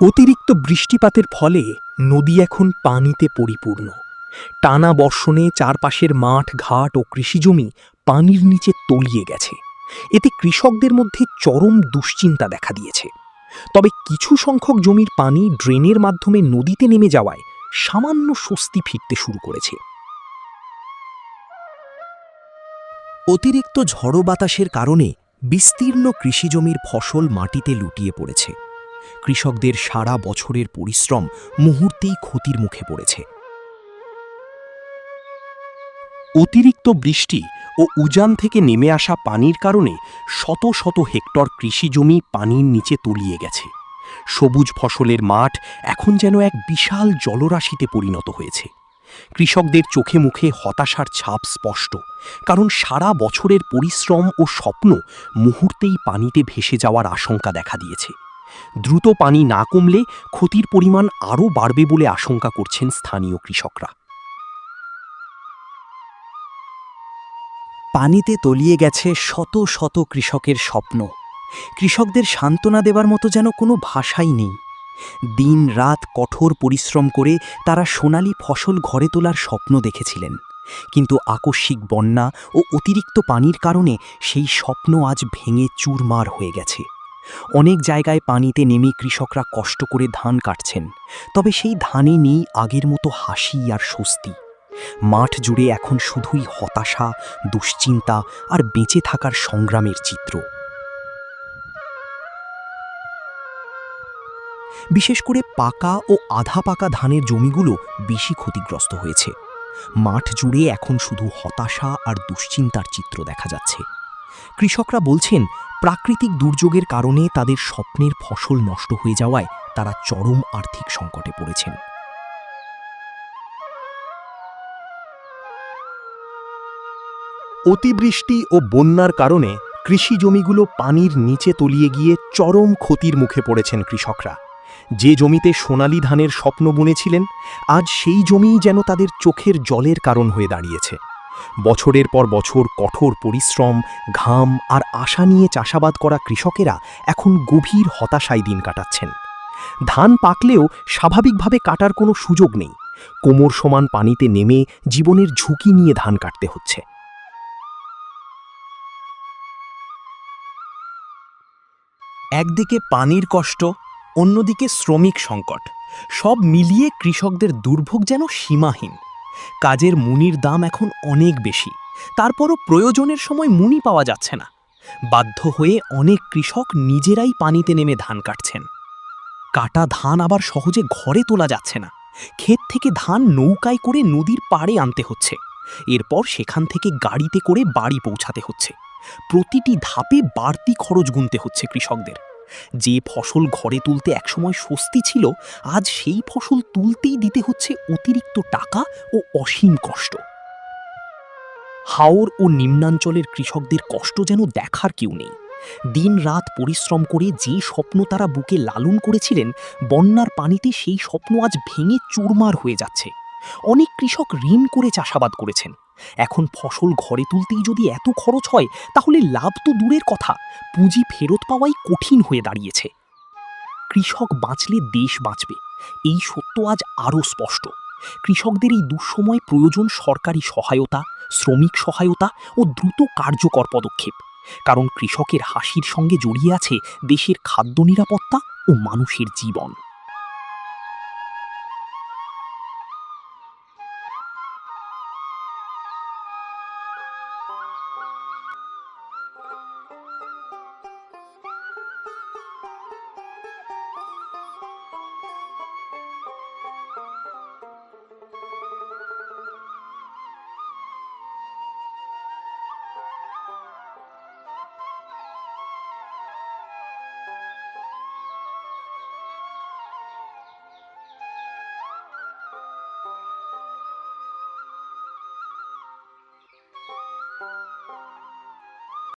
অতিরিক্ত বৃষ্টিপাতের ফলে নদী এখন পানিতে পরিপূর্ণ। টানা বর্ষণে চারপাশের মাঠ, ঘাট ও কৃষিজমি পানির নিচে তলিয়ে গেছে। এতে কৃষকদের মধ্যে চরম দুশ্চিন্তা দেখা দিয়েছে। তবে কিছু সংখ্যক জমির পানি ড্রেনের মাধ্যমে নদীতে নেমে যাওয়ায় সামান্য স্বস্তি ফিরতে শুরু করেছে। অতিরিক্ত ঝড়ো বাতাসের কারণে বিস্তীর্ণ কৃষিজমির ফসল মাটিতে লুটিয়ে পড়েছে। কৃষকদের সারা বছরের পরিশ্রম মুহূর্তেই ক্ষতির মুখে পড়েছে। অতিরিক্ত বৃষ্টি ও উজান থেকে নেমে আসা পানির কারণে শত শত হেক্টর কৃষিজমি পানির নিচে তলিয়ে গেছে। সবুজ ফসলের মাঠ এখন যেন এক বিশাল জলরাশিতে পরিণত হয়েছে। কৃষকদের চোখে মুখে হতাশার ছাপ স্পষ্ট, কারণ সারা বছরের পরিশ্রম ও স্বপ্ন মুহূর্তেই পানিতে ভেসে যাওয়ার আশঙ্কা দেখা দিয়েছে। দ্রুত পানি না কমলে ক্ষতির পরিমাণ আরও বাড়বে বলে আশঙ্কা করছেন স্থানীয় কৃষকরা। পানিতে তলিয়ে গেছে শত শত কৃষকের স্বপ্ন। কৃষকদের সান্ত্বনা দেবার মতো যেন কোনো ভাষাই নেই। দিন রাত কঠোর পরিশ্রম করে তারা সোনালী ফসল ঘরে তোলার স্বপ্ন দেখেছিলেন, কিন্তু আকস্মিক বন্যা ও অতিরিক্ত পানির কারণে সেই স্বপ্ন আজ ভেঙে চুরমার হয়ে গেছে। অনেক জায়গায় পানিতে নেমে কৃষকরা কষ্ট করে ধান কাটছেন, তবে সেই ধানে নেই আগের মতো হাসি আর স্বস্তি। মাঠ জুড়ে এখন শুধুই হতাশা, দুশ্চিন্তা আর বেঁচে থাকার সংগ্রামের চিত্র। বিশেষ করে পাকা ও আধা পাকা ধানের জমিগুলো বেশি ক্ষতিগ্রস্ত হয়েছে। মাঠ জুড়ে এখন শুধু হতাশা আর দুশ্চিন্তার চিত্র দেখা যাচ্ছে। কৃষকরা বলছেন, প্রাকৃতিক দুর্যোগের কারণে তাদের স্বপ্নের ফসল নষ্ট হয়ে যাওয়ায় তারা চরম আর্থিক সংকটে পড়েছেন। অতিবৃষ্টি ও বন্যার কারণে কৃষি জমিগুলো পানির নিচে তলিয়ে গিয়ে চরম ক্ষতির মুখে পড়েছেন কৃষকরা। যে জমিতে সোনালী ধানের স্বপ্ন বুনেছিলেন, আজ সেই জমিই যেন তাদের চোখের জলের কারণ হয়ে দাঁড়িয়েছে। বছরের পর বছর কঠোর পরিশ্রম, ঘাম আর আশা নিয়ে চাষাবাদ করা কৃষকেরা এখন গভীর হতাশায় দিন কাটাচ্ছেন। ধান পাকলেও স্বাভাবিকভাবে কাটার কোনো সুযোগ নেই। কোমর সমান পানিতে নেমে জীবনের ঝুঁকি নিয়ে ধান কাটতে হচ্ছে। একদিকে পানির কষ্ট, অন্যদিকে শ্রমিক সংকট, সব মিলিয়ে কৃষকদের দুর্ভোগ যেন সীমাহীন। কাজের মুনির দাম এখন অনেক বেশি, তারপরও প্রয়োজনের সময় মুনি পাওয়া যাচ্ছে না। বাধ্য হয়ে অনেক কৃষক নিজেরাই পানিতে নেমে ধান কাটছেন। কাটা ধান আবার সহজে ঘরে তোলা যাচ্ছে না। ক্ষেত থেকে ধান নৌকায় করে নদীর পাড়ে আনতে হচ্ছে, এরপর সেখান থেকে গাড়িতে করে বাড়ি পৌঁছাতে হচ্ছে। প্রতিটি ধাপে বাড়তি খরচ গুনতে হচ্ছে কৃষকদের। যে ফসল ঘরে তুলতে একসময় স্বস্তি ছিল, আজ সেই ফসল তুলতেই দিতে হচ্ছে অতিরিক্ত টাকা ও অসীম কষ্ট। হাওর ও নিম্নাঞ্চলের কৃষকদের কষ্ট যেন দেখার কেউ নেই। দিন রাত পরিশ্রম করে যে স্বপ্ন তারা বুকে লালন করেছিলেন, বন্যার পানিতে সেই স্বপ্ন আজ ভেঙে চুরমার হয়ে যাচ্ছে। অনেক কৃষক ঋণ করে চাষাবাদ করেছেন। এখন ফসল ঘরে তুলতেই যদি এত খরচ হয়, তাহলে লাভ তো দূরের কথা, পুঁজি ফেরত পাওয়াই কঠিন হয়ে দাঁড়িয়েছে। কৃষক বাঁচলে দেশ বাঁচবে, এই সত্য আজ আরও স্পষ্ট। কৃষকদের এই দুঃসময় প্রয়োজন সরকারি সহায়তা, শ্রমিক সহায়তা ও দ্রুত কার্যকর পদক্ষেপ। কারণ কৃষকের হাসির সঙ্গে জড়িয়ে আছে দেশের খাদ্য নিরাপত্তা ও মানুষের জীবন।